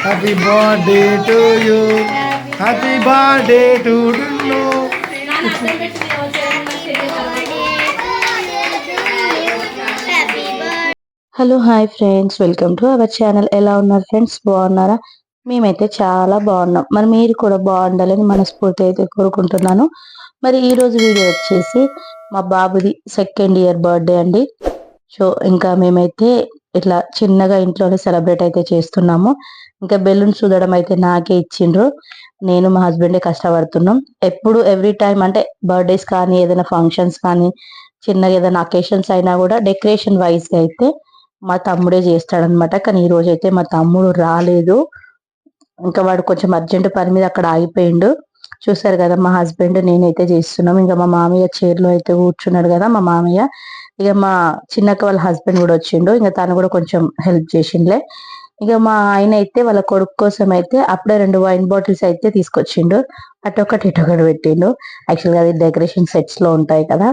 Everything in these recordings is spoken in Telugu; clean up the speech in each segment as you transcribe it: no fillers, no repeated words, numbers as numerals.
Happy birthday to you, happy birthday to you. Hello hi friends, welcome to our channel. ఎలా ఉన్నారు ఫ్రెండ్స్? బాగున్నారా? మేమైతే చాలా బాగున్నాం. మరి మీరు కూడా బాగుండాలని మనస్ఫూర్తి అయితే కోరుకుంటున్నాను. మరి ఈరోజు వీడియో వచ్చేసి మా బాబుది సెకండ్ ఇయర్ బర్త్డే అండి. సో ఇంకా మేమైతే ఇట్లా చిన్నగా ఇంట్లోనే సెలబ్రేట్ అయితే చేస్తున్నాము. ఇంకా బెలూన్స్ చూడడం అయితే నాకే ఇచ్చిండ్రు. నేను మా హస్బెండే కష్టపడుతున్నాం. ఎప్పుడు ఎవ్రీ టైం అంటే బర్త్డేస్ కానీ ఏదైనా ఫంక్షన్స్ కానీ చిన్నగా ఏదైనా అకేషన్స్ అయినా కూడా డెకరేషన్ వైజ్ గా అయితే మా తమ్ముడే చేస్తాడనమాట. కానీ ఈ రోజు అయితే మా తమ్ముడు రాలేదు. ఇంకా వాడు కొంచెం అర్జెంట్ పని మీద అక్కడ ఆగిపోయిండు. చూసారు కదా, మా హస్బెండ్ నేనైతే చేస్తున్నాం. ఇంకా మా మామయ్య చైర్లో అయితే కూర్చున్నాడు కదా మా మామయ్య. ఇక మా చిన్నక్క వాళ్ళ హస్బెండ్ కూడా వచ్చిండు. ఇంకా తను కూడా కొంచెం హెల్ప్ చేసిండ్లే. ఇక మా ఆయన అయితే వాళ్ళ కొడుకు కోసం అయితే అప్పుడే 2 వైన్ బాటిల్స్ అయితే తీసుకొచ్చిండు. అటొకటి ఇటొకటి పెట్టిండు. యాక్చువల్గా అది డెకరేషన్ సెట్స్ లో ఉంటాయి కదా.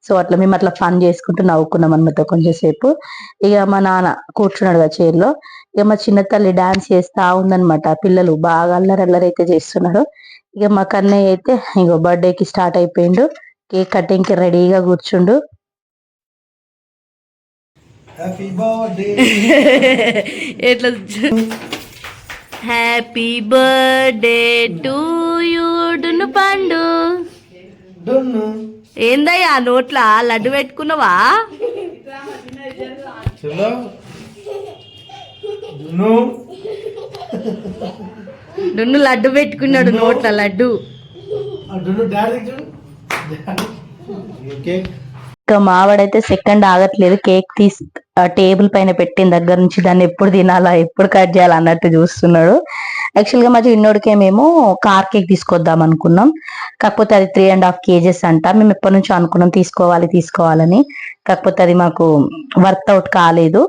సో అట్లా మేము అట్లా ఫన్ చేసుకుంటూ నవ్వుకున్నాం అన్నమాట కొంచెం సేపు. ఇక మా నాన్న కూర్చున్నాడు కదా చైర్ లో. ఇక మా చిన్న తల్లి డాన్స్ చేస్తా ఉందనమాట. పిల్లలు బాగా అల్లరి అల్లరి అయితే చేస్తున్నారు. ఇక మా కన్నయ్య అయితే ఇగో బర్త్డే కి స్టార్ట్ అయిపోయిండు. కేక్ కటింగ్ కి రెడీగా కూర్చుండు. Happy birthday. ఎట్లా హ్యాపీ బర్త్డే టు యూ డును పండు. ఏందయ్యా నోట్లా లడ్డు పెట్టుకున్నావా? డున్ను లడ్డు పెట్టుకున్నాడు నోట్ల లడ్డు. ఇంకా మావాడైతే సెకండ్ ఆగట్లేదు. కేక్ తీసి టేబుల్ పైన పెట్టిన దగ్గర నుంచి దాన్ని ఎప్పుడు తినాలా ఎప్పుడు కట్ చేయాలా అన్నట్టు చూస్తున్నాడు. యాక్చువల్ గా మా చిన్నోడికే మేము కార్ కేక్ తీసుకొద్దాం అనుకున్నాం. కాకపోతే అది 3.5 kgs అంట. మేము ఎప్పటి నుంచో అనుకున్నాం తీసుకోవాలని. కాకపోతే అది మాకు వర్క్ అవుట్ కాలేదు.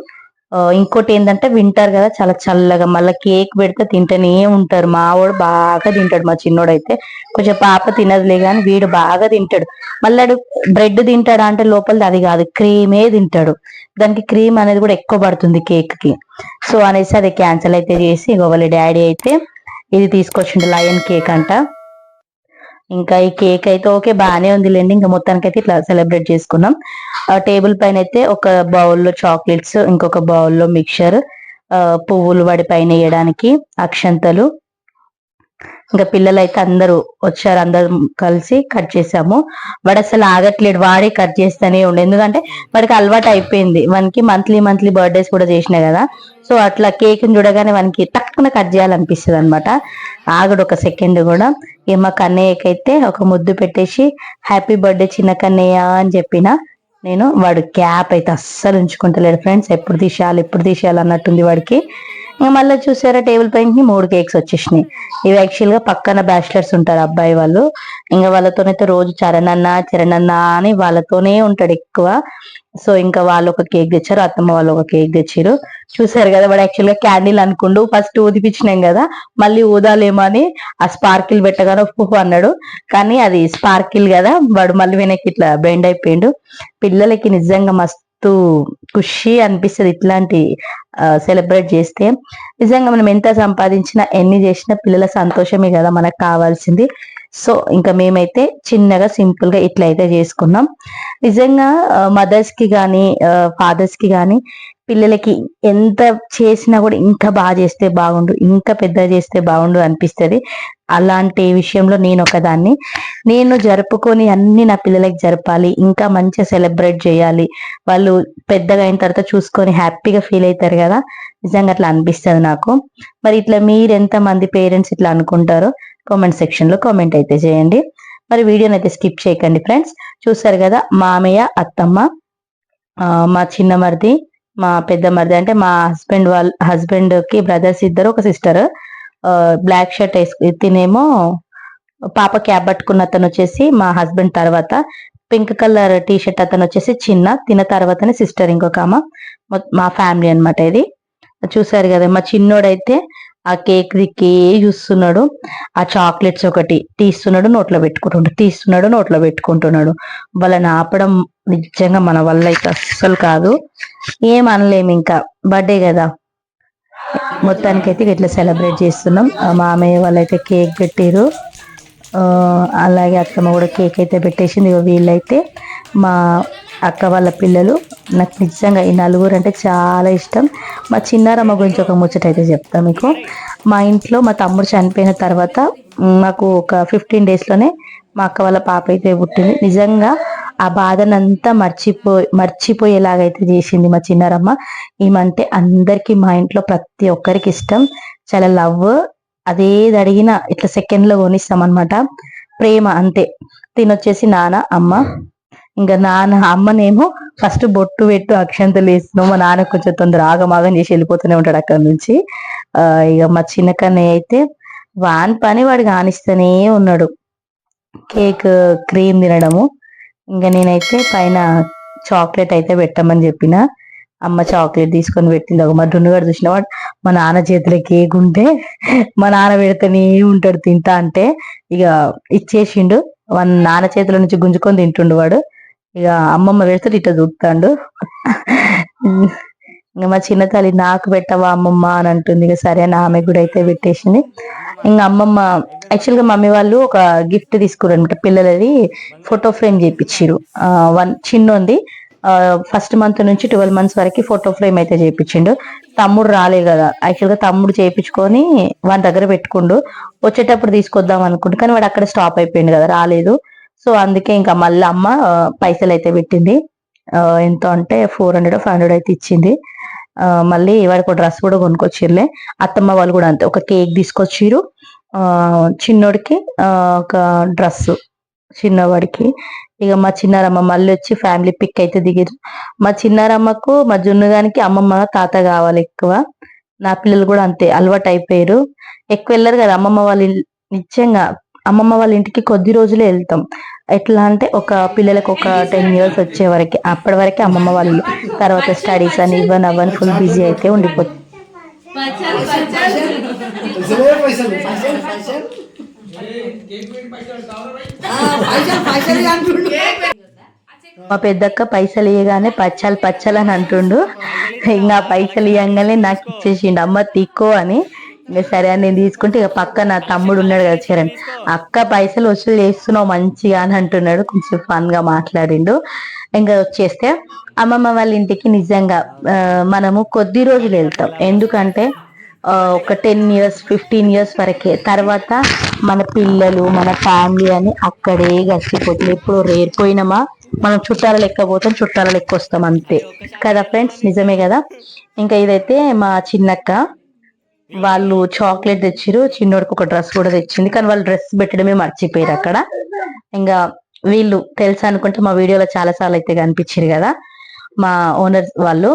ఇంకోటి ఏంటంటే వింటర్ కదా, చాలా చల్లగా, మళ్ళీ కేక్ పెడితే తింటూనే ఉంటారు. మావాడు బాగా తింటాడు. మా చిన్నోడైతే కొంచెం పాప తినదులే కానీ వీడు బాగా తింటాడు. మళ్ళీ బ్రెడ్ తింటాడా అంటే లోపలిది అది కాదు, క్రీమే తింటాడు. దానికి క్రీమ్ అనేది కూడా ఎక్కువ పడుతుంది కేక్ కి. సో అనేసి అది క్యాన్సిల్ అయితే చేసి ఇగో వాళ్ళ డాడీ అయితే ఇది తీసుకొచ్చిండు, లయన్ కేక్ అంట. ఇంకా ఈ కేక్ అయితే ఓకే బాగానే ఉందిలేండి. ఇంకా మొత్తానికి అయితే ఇట్లా సెలబ్రేట్ చేసుకున్నాం. టేబుల్ పైన అయితే ఒక బౌల్లో చాక్లెట్స్, ఇంకొక బౌల్లో మిక్చర్, పువ్వులు వాడి పైన వేయడానికి, అక్షంతలు. ఇంకా పిల్లలు అయితే అందరూ వచ్చారు. అందరు కలిసి కట్ చేసాము. వాడు అసలు ఆగట్లేడు, వాడే కట్ చేస్తూనే ఉండే. ఎందుకంటే వాడికి అలవాటు అయిపోయింది. మనకి మంత్లీ బర్త్డేస్ కూడా చేసినాయి కదా. సో అట్లా కేక్ చూడగానే మనకి టక్కున కట్ చేయాలనిపిస్తుంది అనమాట. ఆగడు ఒక సెకండ్ కూడా. మా కన్నయ్యకైతే ఒక ముద్దు పెట్టేసి హ్యాపీ బర్త్డే చిన్న కన్నయ్య అని చెప్పిన నేను. వాడు క్యాప్ అయితే అస్సలు ఉంచుకుంటలేడు ఫ్రెండ్స్. ఎప్పుడు తీసేయాలి అన్నట్టుంది వాడికి. ఇంకా మళ్ళీ చూసారా, టేబుల్ పైన 3 కేక్స్ వచ్చేసినాయి. ఇవి యాక్చువల్ గా పక్కన బ్యాచిలర్స్ ఉంటారు అబ్బాయి వాళ్ళు. ఇంకా వాళ్ళతోనైతే రోజు చరణన్న అని వాళ్ళతోనే ఉంటాడు ఎక్కువ. సో ఇంకా వాళ్ళు ఒక కేక్ తెచ్చారు, అత్తమ్మ వాళ్ళు ఒక కేక్ తెచ్చారు. చూసారు కదా, వాడు యాక్చువల్ గా క్యాండిల్ అనుకుండు. ఫస్ట్ ఊదిపించినాం కదా, మళ్ళీ ఊదాలేమో అని ఆ స్పార్కిల్ పెట్టగానే ఉప్పు అన్నాడు. కానీ అది స్పార్కిల్ కదా, వాడు మళ్ళీ వెనక్కి ఇట్లా బెండ్ అయిపోయిండు. పిల్లలకి నిజంగా మస్తు ఖుషి అనిపిస్తుంది ఇట్లాంటి సెలబ్రేట్ చేస్తే. నిజంగా మనం ఎంత సంపాదించినా ఎన్ని చేసినా పిల్లల సంతోషమే కదా మనకు కావాల్సింది. సో ఇంకా మేమైతే చిన్నగా సింపుల్ గా ఇట్లా అయితే చేసుకున్నాం. నిజంగా మదర్స్ కి కానీ ఫాదర్స్ కి కానీ పిల్లలకి ఎంత చేసినా కూడా ఇంకా బాగా చేస్తే బాగుండు, ఇంకా పెద్దగా చేస్తే బాగుండు అనిపిస్తుంది. అలాంటి విషయంలో నేను ఒకదాన్ని. నేను జరుపుకొని అన్ని నా పిల్లలకి జరపాలి, ఇంకా మంచిగా సెలబ్రేట్ చేయాలి. వాళ్ళు పెద్దగా అయిన తర్వాత చూసుకొని హ్యాపీగా ఫీల్ అవుతారు కదా. నిజంగా అట్లా అనిపిస్తుంది నాకు. మరి ఇట్లా మీరు ఎంత మంది పేరెంట్స్ ఇట్లా అనుకుంటారో కామెంట్ సెక్షన్ లో కామెంట్ అయితే చేయండి. మరి వీడియోని అయితే స్కిప్ చేయకండి ఫ్రెండ్స్. చూసారు కదా, మామయ్య, అత్తమ్మ, మా చిన్న మరిది, మా పెద్ద మరిది అంటే మా హస్బెండ్ కి బ్రదర్స్ ఇద్దరు, ఒక సిస్టర్. బ్లాక్ షర్ట్ వేసుకు తినేమో పాప క్యాప్ పట్టుకున్న అతను వచ్చేసి మా హస్బెండ్ తర్వాత, పింక్ కలర్ టీ షర్ట్ అతను వచ్చేసి తిన తర్వాతనే సిస్టర్ ఇంకొక ఆమె. మా ఫ్యామిలీ అనమాట ఇది. చూసారు కదా, మా చిన్నోడైతే ఆ కేక్ దిక్కే చూస్తున్నాడు. ఆ చాక్లెట్స్ ఒకటి తీస్తున్నాడు, నోట్లో పెట్టుకుంటున్నాడు. వాళ్ళని ఆపడం నిజంగా మన వల్ల అయితే అస్సలు కాదు. ఏం అనలేము, ఇంకా బర్త్డే కదా. మొత్తానికైతే ఇట్లా సెలబ్రేట్ చేస్తున్నాం. మామయ్య వాళ్ళైతే కేక్ పెట్టారు, అలాగే అత్తమ్మ కూడా కేక్ అయితే పెట్టేసింది. వీళ్ళైతే మా అక్క వాళ్ళ పిల్లలు. నాకు నిజంగా ఈ నలుగురు అంటే చాలా ఇష్టం. మా చిన్నారమ్మ గురించి ఒక ముచ్చట అయితే చెప్తాను మీకు. మా ఇంట్లో మా తమ్ముడు చనిపోయిన తర్వాత మాకు ఒక 15 డేస్లోనే మా అక్క వాళ్ళ పాప అయితే పుట్టింది. నిజంగా ఆ బాధనంతా మర్చిపోయేలాగైతే చేసింది మా చిన్నారమ్మ. ఏమంటే అందరికీ మా ఇంట్లో ప్రతి ఒక్కరికి ఇష్టం, చాలా లవ్. అదేది అడిగినా ఇట్లా సెకండ్లో కొనిస్తాం అనమాట. ప్రేమ అంతే. తినొచ్చేసి నాన్న అమ్మ. ఇంకా అమ్మనేమో ఫస్ట్ బొట్టు పెట్టు అక్షంతలు వేస్తున్నాం. మా నాన్న కొంచెం తొందర ఆగమాగం చేసి వెళ్ళిపోతూనే ఉంటాడు అక్కడ నుంచి. ఇక మా చిన్నకన్నయ్య అయితే వాని పని వాడు కానిస్తూనే ఉన్నాడు, కేక్ క్రీమ్ తినడము. ఇంకా నేనైతే పైన చాక్లెట్ అయితే పెట్టమని చెప్పిన. అమ్మ చాక్లెట్ తీసుకొని పెట్టింది. ఒక మా డున్నుగాడు చూసిన వాడు మా నాన్న చేతిలో కేక్ ఉంటే మా నాన్న పెడితేనే ఉంటాడు తింటా అంటే ఇక ఇచ్చేసిండు. వాళ్ళ నాన్న చేతిలో నుంచి గుంజుకొని తింటుండు వాడు. ఇక అమ్మమ్మ పెడితే ఇట్లా చూస్తాడు. ఇంకా మా చిన్న తల్లి నాకు పెట్టవా అమ్మమ్మ అని అంటుంది. ఇక సరే అని ఆమె కూడా అయితే పెట్టేసింది. ఇంకా అమ్మమ్మ యాక్చువల్గా మమ్మీ వాళ్ళు ఒక గిఫ్ట్ తీసుకున్నారు అనమాట. పిల్లలది ఫోటో ఫ్రేమ్ చేయించారు. చిన్న ఉంది, ఫస్ట్ మంత్ నుంచి 12 months వరకు ఫోటో ఫ్రేమ్ అయితే చేయించిండు. తమ్ముడు రాలే కదా, యాక్చువల్గా తమ్ముడు చేయించుకొని వాని దగ్గర పెట్టుకుండు. వచ్చేటప్పుడు తీసుకొద్దాం అనుకుంటు, కానీ వాడు అక్కడ స్టాప్ అయిపోయింది కదా, రాలేదు. సో అందుకే ఇంకా మళ్ళీ అమ్మ పైసలు అయితే పెట్టింది. ఎంత అంటే 400-500 అయితే ఇచ్చింది. మళ్ళీ వాడికి ఒక డ్రెస్ కూడా కొనుక్కొచ్చిర్లే. అత్తమ్మ వాళ్ళు కూడా అంతే, ఒక కేక్ తీసుకొచ్చిర్రు, చిన్నోడికి ఒక డ్రెస్ చిన్నవాడికి. ఇక మా చిన్నారమ్మ మళ్ళీ వచ్చి ఫ్యామిలీ పిక్ అయితే దిగిరు. మా చిన్నారమ్మకు మా జున్నుగానికి అమ్మమ్మ తాత కావాలి ఎక్కువ. నా పిల్లలు కూడా అంతే అలవాటు అయిపోయారు. ఎక్కువ వెళ్ళరు కదా అమ్మమ్మ వాళ్ళ. నిజంగా అమ్మమ్మ వాళ్ళ ఇంటికి కొద్ది రోజులే వెళ్తాం. ఎట్లా అంటే ఒక పిల్లలకు ఒక 10 years వచ్చే వరకు, అప్పటి వరకే అమ్మమ్మ వాళ్ళు. తర్వాత స్టడీస్ అని ఇవ్వని ఫుల్ బిజీ అయితే ఉండిపోతుంది. మా పెద్దక్క పైసలు ఇవ్వగానే పచ్చాలు అని అంటుండు. ఇంకా పైసలు ఇవ్వగానే నాకు ఇచ్చేసిండు, అమ్మ తీక్కో అని. ఇంకా సరే అని నేను తీసుకుంటే ఇక పక్క నా తమ్ముడు ఉన్నాడు కదా చరణ్, అక్క పైసలు వసూలు చేస్తున్నావు మంచిగా అని అంటున్నాడు. కొంచెం ఫన్ గా మాట్లాడిండు. ఇంకా వచ్చేస్తే అమ్మమ్మ వాళ్ళ ఇంటికి నిజంగా మనము కొద్ది రోజులు వెళ్తాం. ఎందుకంటే ఒక 10 years 15 years వరకే. తర్వాత మన పిల్లలు మన ఫ్యామిలీ అని అక్కడే గడిచిపోతుంది. ఎప్పుడు రేరిపోయినామా మనం చుట్టాల లెక్క పోతాం, చుట్టాల లెక్క వస్తాం అంతే కదా ఫ్రెండ్స్, నిజమే కదా. ఇంకా ఇదైతే మా చిన్నక్క వాళ్ళు చాక్లెట్ తెచ్చిరు, చిన్నోడికి ఒక డ్రెస్ కూడా తెచ్చింది. కానీ వాళ్ళు డ్రెస్ పెట్టడమే మర్చిపోయారు అక్కడ. ఇంకా వీళ్ళు తెలుసా అనుకుంటే మా వీడియోలో చాలా సార్లు అయితే కనిపించారు కదా మా ఓనర్స్ వాళ్ళు.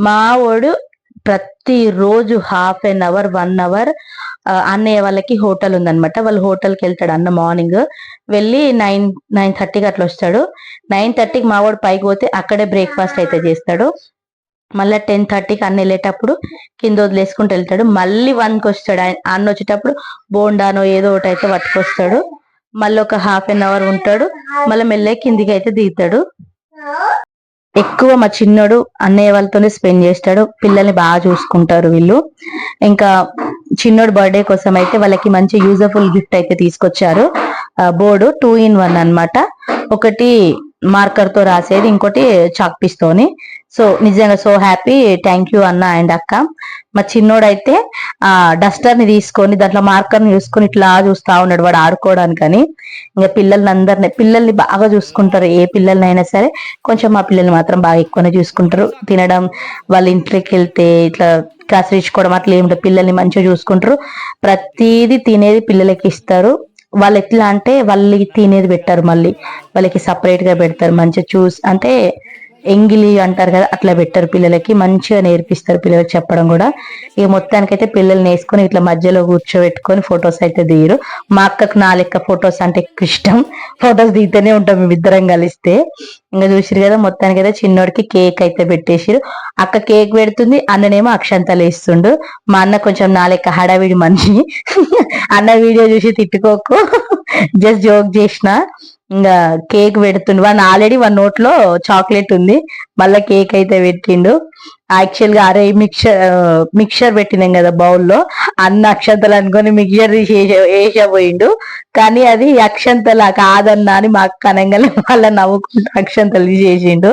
మా వాడు ప్రతి రోజు 1/2 hour 1 hour అన్నయ్య వాళ్ళకి హోటల్ ఉందన్నమాట. వాళ్ళు హోటల్కి వెళ్తాడు అన్న. మార్నింగ్ వెళ్ళి 9-9:30కి అట్లా వస్తాడు. 9:30కి మా వాడు పైకి పోతే అక్కడే బ్రేక్ఫాస్ట్ అయితే చేస్తాడు. మళ్ళీ 10:30కి అన్న వెళ్ళేటప్పుడు కింద వదిలేసుకుంటూ వెళ్తాడు. మళ్ళీ 1కి వస్తాడు. అన్న వచ్చేటప్పుడు బోండానో ఏదో ఒకటి అయితే పట్టుకొస్తాడు. మళ్ళీ ఒక 1/2 hour ఉంటాడు. మళ్ళీ మెల్లగా కిందికి అయితే దిగుతాడు. ఎక్కువ మా చిన్నోడు అన్నయ్య వాళ్ళతోనే స్పెండ్ చేస్తాడు. పిల్లల్ని బాగా చూసుకుంటారు వీళ్ళు. ఇంకా చిన్నోడు బర్త్డే కోసం అయితే వాళ్ళకి మంచి యూజఫుల్ గిఫ్ట్ అయితే తీసుకొచ్చారు. బోర్డు 2-in-1 అన్నమాట. ఒకటి మార్కర్ తో రాసేది, ఇంకోటి చాక్ పీస్ తోని. సో నిజంగా సో హ్యాపీ. థ్యాంక్ యూ అన్న అండ్ అక్క. మా చిన్నోడైతే డస్టర్ ని తీసుకొని దాంట్లో మార్కర్ ని చూసుకొని ఇట్లా చూస్తా ఉన్నాడు వాడు ఆడుకోవడానికని. ఇంకా పిల్లల్ని బాగా చూసుకుంటారు. ఏ పిల్లల్నైనా సరే కొంచెం మా పిల్లల్ని మాత్రం బాగా ఎక్కువనే చూసుకుంటారు. తినడం, వాళ్ళ ఇంట్లోకి వెళ్తే ఇట్లా కసిరించుకోవడం అట్లా ఏమిటో, పిల్లల్ని మంచిగా చూసుకుంటారు. ప్రతిదీ తినేది పిల్లలకి ఇస్తారు. వాళ్ళు ఎట్లా అంటే వాళ్ళకి తినేది పెట్టారు, మళ్ళీ వాళ్ళకి సపరేట్ గా పెడతారు. మంచిగా అంటే ఎంగిలి అంటారు కదా, అట్లా పెట్టారు. పిల్లలకి మంచిగా నేర్పిస్తారు, పిల్లలకి చెప్పడం కూడా. ఇక మొత్తానికైతే పిల్లల్ని వేసుకొని ఇట్లా మధ్యలో కూర్చోబెట్టుకొని ఫొటోస్ అయితే దిగరు. మా అక్కకు నా లెక్క ఫొటోస్ అంటే ఎక్కువ ఇష్టం. ఫొటోస్ దిగుతూనే ఉంటాం మేమిద్దరం కలిస్తే. ఇంకా చూసిరు కదా, మొత్తానికైతే చిన్నోడికి కేక్ అయితే పెట్టేసిరు. అక్క కేక్ పెడుతుంది, అన్ననేమో అక్షంతలు వేస్తుండు. మా అన్న కొంచెం నా లెక్క హడావిడి మనిషి. అన్న వీడియో చూసి తిట్టుకోకు, జస్ట్ జోక్ చేసిన. ఇంకా కేక్ పెడుతుండు. వాడిని ఆల్రెడీ వాడి నోట్లో చాక్లెట్ ఉంది, మళ్ళా కేక్ అయితే పెట్టిండు. యాక్చువల్ గా అరే మిక్చర్ పెట్టినాం కదా బౌల్లో, అన్న అక్షంతలు అనుకొని మిక్చర్ తీసి వేసపోయిండు. కానీ అది అక్షంతల కాదన్నా అని మా అక్క అనగానే వాళ్ళ నవ్వుకుంటూ అక్షంతలు తీసేసిండు.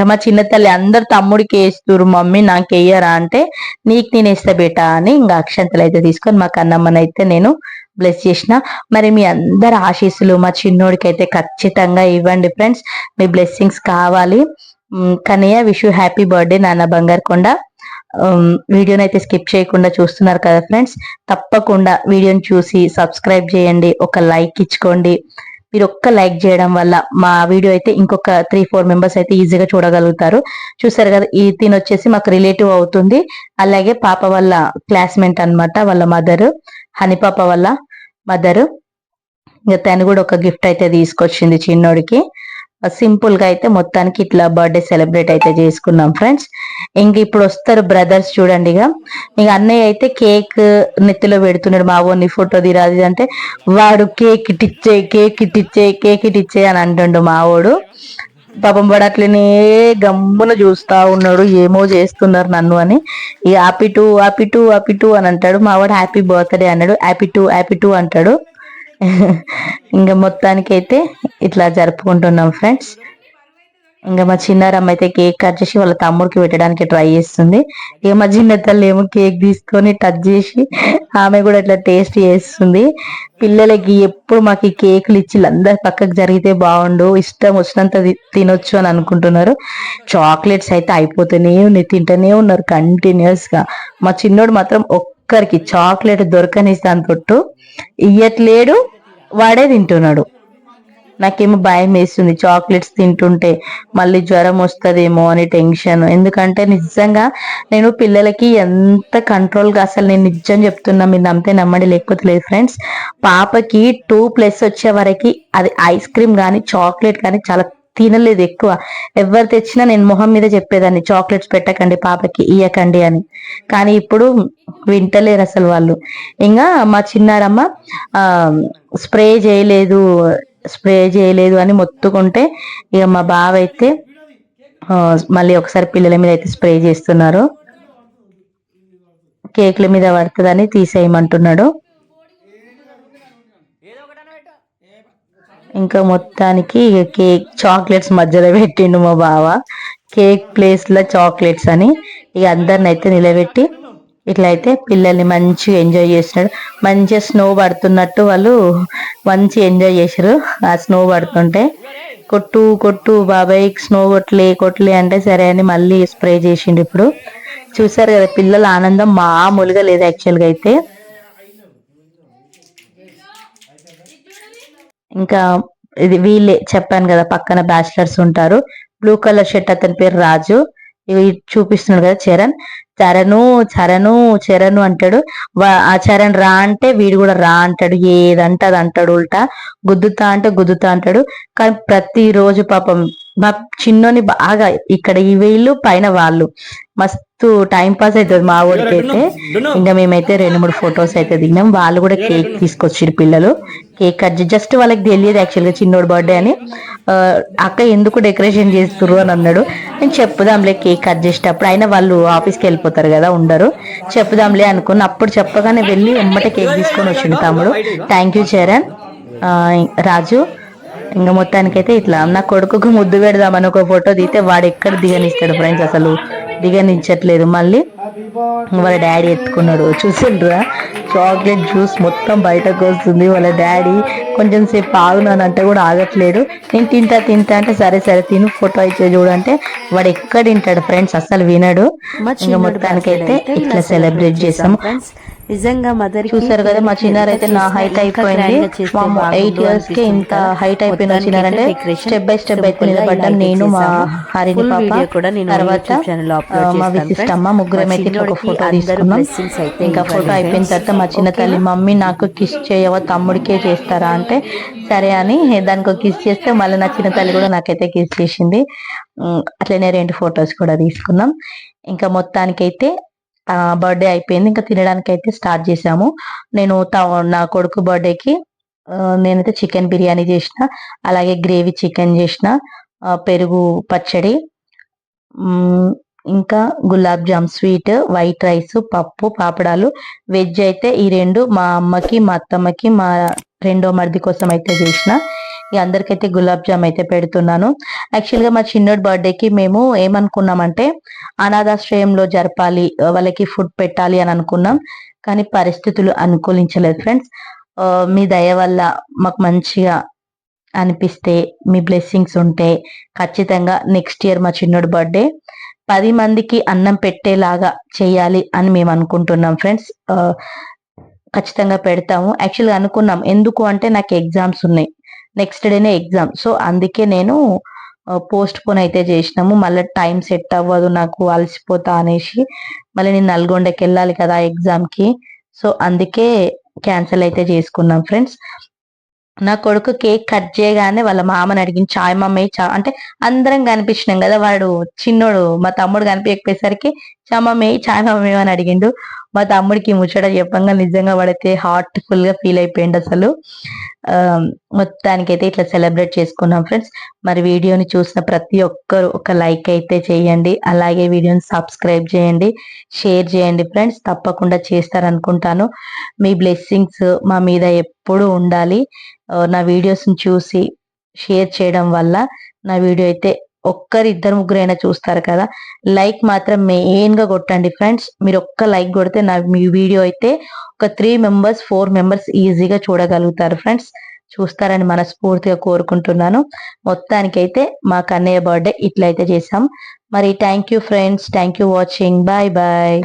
మా చిన్న తల్లి అందరు తమ్ముడికి వేస్తురు, మమ్మీ నాకు వేయరా అంటే నీకు నేను వేస్తా బేటా అని ఇంకా అక్షంతలు అయితే తీసుకొని మా కన్నమ్మని అయితే నేను బ్లెస్ చేసిన. మరి మీ అందరి ఆశీస్సులు మా చిన్నోడికి అయితే ఖచ్చితంగా ఇవ్వండి ఫ్రెండ్స్, మీ బ్లెస్సింగ్స్ కావాలి. Kannayya wish you happy birthday నాన్న బంగారు కొండ. వీడియోని అయితే స్కిప్ చేయకుండా చూస్తున్నారు కదా ఫ్రెండ్స్, తప్పకుండా వీడియోని చూసి సబ్స్క్రైబ్ చేయండి, ఒక లైక్ ఇచ్చుకోండి. మీరు ఒక్క లైక్ చేయడం వల్ల మా వీడియో అయితే ఇంకొక 3-4 మెంబర్స్ అయితే ఈజీగా చూడగలుగుతారు. చూసారు కదా, ఈ తిని వచ్చేసి మాకు రిలేటివ్ అవుతుంది, అలాగే పాప వాళ్ళ క్లాస్మేట్ అన్నమాట, వాళ్ళ మదర్, హనీ పాప వాళ్ళ మదర్. ఇంకా తను కూడా ఒక గిఫ్ట్ అయితే తీసుకొచ్చింది చిన్నోడికి. సింపుల్ గా అయితే మొత్తానికి ఇట్లా బర్త్డే సెలబ్రేట్ అయితే చేసుకున్నాం ఫ్రెండ్స్. ఇంక ఇప్పుడు వస్తారు బ్రదర్స్ చూడండి. ఇక అన్నయ్య అయితే కేక్ నెత్తిలో పెడుతున్నాడు, మా ఓన్ని ఫోటో తీరాది అంటే వాడు కేక్ ఇటిచ్చే అని అంటుండు మా వాడు. పాపం వాడు అట్లనే గమ్మున చూస్తా ఉన్నాడు, ఏమో చేస్తున్నారు నన్ను అని. ఇక హ్యాపీ టూ అని అంటాడు, మా వాడు హ్యాపీ బర్త్డే అన్నాడు, హ్యాపీ టూ అంటాడు. ఇంకా మొత్తానికి అయితే ఇట్లా జరుపుకుంటున్నాం ఫ్రెండ్స్. ఇంకా మా చిన్నారమ్మ అయితే కేక్ కట్ చేసి వాళ్ళ తమ్ముడికి పెట్టడానికి ట్రై చేస్తుంది. ఇక మా చిన్న తల్లి ఏమో కేక్ తీసుకొని టచ్ చేసి ఆమె కూడా ఇట్లా టేస్ట్ చేస్తుంది. పిల్లలకి ఎప్పుడు మాకు ఈ కేకులు ఇచ్చి అందరు పక్కకు జరిగితే బాగుండు, ఇష్టం వచ్చినంత తినొచ్చు అని అనుకుంటున్నారు. చాక్లెట్స్ అయితే అయిపోతూనే ఉన్నాయి, తింటూనే ఉన్నారు కంటిన్యూస్ గా. మా చిన్నోడు మాత్రం ఒక్కరికి చాక్లెట్ దొరకనిస్తే అంతొట్టు ఇయ్యట్లేడు, వాడే తింటున్నాడు. నాకేమో భయం వేస్తుంది చాక్లెట్స్ తింటుంటే, మళ్ళీ జ్వరం వస్తుందేమో అని టెన్షన్. ఎందుకంటే నిజంగా నేను పిల్లలకి ఎంత కంట్రోల్గా, అసలు నేను నిజం చెప్తున్నా, మీరు నమ్మితే నమ్మండి లేకపోతే లేదు ఫ్రెండ్స్, పాపకి 2+ వచ్చే వరకు అది ఐస్ క్రీమ్ కానీ చాక్లెట్ కానీ చాలా తినలేదు ఎక్కువ. ఎవరు తెచ్చినా నేను మొహం మీద చెప్పేదాన్ని చాక్లెట్స్ పెట్టకండి పాపకి, ఇయ్యకండి అని. కానీ ఇప్పుడు వింటలేరు అసలు వాళ్ళు. ఇంకా మా చిన్నారమ్మ స్ప్రే చేయలేదు అని మొత్తుకుంటే ఇక మా బావ అయితే మళ్ళీ ఒకసారి పిల్లల మీద అయితే స్ప్రే చేస్తున్నారు, కేక్ల మీద పడుతుందని తీసేయమంటున్నాడు. ఇంకా మొత్తానికి కేక్ చాక్లెట్స్ మధ్యలో పెట్టిండు మా బావ, కేక్ ప్లేస్ లో చాక్లెట్స్ అని. ఇక అందరిని అయితే నిలబెట్టి ఇట్లా అయితే పిల్లల్ని మంచిగా ఎంజాయ్ చేస్తున్నాడు. మంచిగా స్నో పడుతున్నట్టు వాళ్ళు మంచి ఎంజాయ్ చేశారు. ఆ స్నో పడుతుంటే కొట్టు బాబాయ్ స్నో కొట్లే అంటే సరే అని మళ్ళీ స్ప్రే చేసిండు. ఇప్పుడు చూసారు కదా పిల్లల ఆనందం మామూలుగా లేదు యాక్చువల్గా అయితే. ఇంకా ఇది వీళ్ళే చెప్పాను కదా పక్కన బ్యాచిలర్స్ ఉంటారు, బ్లూ కలర్ షర్ట్ అతని పేరు రాజు. ఇవి చూపిస్తున్నాడు కదా చరణు అంటాడు. ఆ చరణ్ రా అంటే వీడు కూడా రా అంటాడు, ఏదంటే అది అంటాడు, ఉల్టా గుద్దుతా అంటే గుద్దుతా అంటాడు. కానీ ప్రతిరోజు పాపం మా చిన్నోని బాగా ఇక్కడ ఈ వీళ్ళు పైన వాళ్ళు మస్తు టైం పాస్ అవుతుంది మా ఊరికి అయితే. ఇంకా మేమైతే 2-3 ఫొటోస్ అయితే దిగినాం. వాళ్ళు కూడా కేక్ తీసుకొచ్చారు పిల్లలు, కేక్ కట్ జస్ట్ వాళ్ళకి తెలియదు యాక్చువల్గా చిన్నోడు బర్త్డే అని. అక్క ఎందుకు డెకరేషన్ చేస్తుర్రు అని అన్నాడు. నేను చెప్పుదాంలే కేక్ కట్ చేసేటప్పుడు, అయినా వాళ్ళు ఆఫీస్కి వెళ్ళిపోతారు కదా ఉండరు, చెప్పుదాంలే అనుకున్న. అప్పుడు చెప్పగానే వెళ్ళి ఎమ్మటే కేక్ తీసుకొని వచ్చిండు తమ్ముడు. థ్యాంక్ యూ చరణ్, రాజు. ఇంకా మొత్తానికైతే ఇట్లా నా కొడుకుకు ముద్దు పెడదామని ఒక ఫోటో దిగితే వాడు ఎక్కడ దిగనిస్తాడు ఫ్రెండ్స్, అసలు దిగనించట్లేదు. మళ్ళీ వాళ్ళ డాడీ ఎత్తుకున్నాడు, చూసిండ్రా చాక్లెట్ జ్యూస్ మొత్తం బయటకు వస్తుంది. వాళ్ళ డాడీ కొంచెం సేపు ఆగునానంటే కూడా ఆగట్లేడు. నేను తింటా అంటే సరే తిను ఫోటో అయితే చూడంటే వాడు ఎక్కడ తింటాడు ఫ్రెండ్స్, అసలు వినడు. ఇంకా మొత్తానికైతే ఇట్లా సెలబ్రేట్ చేసాము. నిజంగా మదర్ చూసారు కదా మా చిన్నారైతే నా హైట్ అయిపోయింది. 8 years కి ఇంత హైట్ అయిపోయిన చిన్నారంటే స్టెప్ బై స్టెప్ అయితే నిలబడ్డాం. నేను మా హరిని పాప తర్వాత మా విశిష్టమ్మ ముగ్గురం అయితే ఒక ఫోటో తీసుకున్నాం. ఇంకా ఫోటో అయిపోయిన తర్వాత మా చిన్న తల్లి మమ్మీ నాకు కిస్ చేయవా, తమ్ముడికే చేస్తారా అంటే సరే అని దానికి ఒక కిస్ చేస్తే మళ్ళీ నా చిన్న తల్లి కూడా నాకైతే కిస్ చేసింది. అట్లనే 2 ఫొటోస్ కూడా తీసుకున్నాం. ఇంకా మొత్తానికైతే బర్త్డే అయిపోయింది. ఇంకా తినడానికి అయితే స్టార్ట్ చేసాము. నేను నా కొడుకు బర్త్డేకి నేనైతే చికెన్ బిర్యానీ చేసిన, అలాగే గ్రేవీ చికెన్ చేసిన, పెరుగు పచ్చడి, ఇంకా gulab jam sweet, white rice, పప్పు, పాపడాలు. వెజ్ అయితే ఈ రెండు మా అమ్మకి, మా అత్తమ్మకి, మా రెండో మరిది కోసం అయితే చేసిన. ఇక అందరికైతే గులాబ్ జామ్ అయితే పెడుతున్నాను. యాక్చువల్ గా మా చిన్నోడి బర్త్డేకి మేము ఏమనుకున్నామంటే అనాథాశ్రయంలో జరపాలి, వాళ్ళకి ఫుడ్ పెట్టాలి అని అనుకున్నాం. కానీ పరిస్థితులు అనుకూలించలేదు ఫ్రెండ్స్. మీ దయ వల్ల మాకు మంచిగా అనిపిస్తే, మీ బ్లెస్సింగ్స్ ఉంటే ఖచ్చితంగా నెక్స్ట్ ఇయర్ మా చిన్నోడి బర్త్డే 10 మందికి అన్నం పెట్టేలాగా చేయాలి అని మేము అనుకుంటున్నాం ఫ్రెండ్స్. ఖచ్చితంగా పెడతాము. యాక్చువల్గా అనుకున్నాం, ఎందుకు అంటే నాకు ఎగ్జామ్స్ ఉన్నాయి, నెక్స్ట్ డేనే ఎగ్జామ్. సో అందుకే నేను పోస్ట్ పోన్ అయితే చేసినాము. మళ్ళీ టైం సెట్ అవ్వదు నాకు, అలసిపోతా అనేసి. మళ్ళీ నేను నల్గొండకి వెళ్ళాలి కదా ఎగ్జామ్ కి. సో అందుకే క్యాన్సిల్ అయితే చేసుకున్నాం ఫ్రెండ్స్. నా కొడుకు కేక్ కట్ చేయగానే వాళ్ళ మామని అడిగింది, చాయ్ మమ్మీ అంటే అందరం కనిపించినాం కదా, వాడు చిన్నోడు మా తమ్ముడు కనిపించకపోయేసరికి చాయ్ మమ్మీ అని అడిగిండు. మా తమ్ముడికి ముచ్చట చెప్పంగా నిజంగా వాడైతే హార్ట్ఫుల్ గా ఫీల్ అయిపోయింది అసలు. మొత్తానికైతే ఇట్లా సెలబ్రేట్ చేసుకున్నాం ఫ్రెండ్స్. మరి వీడియోని చూసిన ప్రతి ఒక్కరు ఒక లైక్ అయితే చేయండి, అలాగే వీడియోని సబ్స్క్రైబ్ చేయండి, షేర్ చేయండి ఫ్రెండ్స్. తప్పకుండా చేస్తారనుకుంటాను. మీ బ్లెస్సింగ్స్ మా మీద ఎప్పుడూ ఉండాలి. నా వీడియోస్ ని చూసి షేర్ చేయడం వల్ల నా వీడియో అయితే ఇద్దరు ముగ్గురైనా చూస్తారు కదా, లైక్ మాత్రం మెయిన్ గా కొట్టండి ఫ్రెండ్స్. మీరు ఒక్క లైక్ కొడితే మీ వీడియో అయితే ఒక 3 మెంబర్స్ 4 మెంబర్స్ ఈజీగా చూడగలుగుతారు ఫ్రెండ్స్. చూస్తారని మనస్ఫూర్తిగా కోరుకుంటున్నాను. మొత్తానికైతే మా కన్నయ్య బర్త్డే ఇట్లయితే చేసాం. మరి thank you friends, thank you watching, bye bye.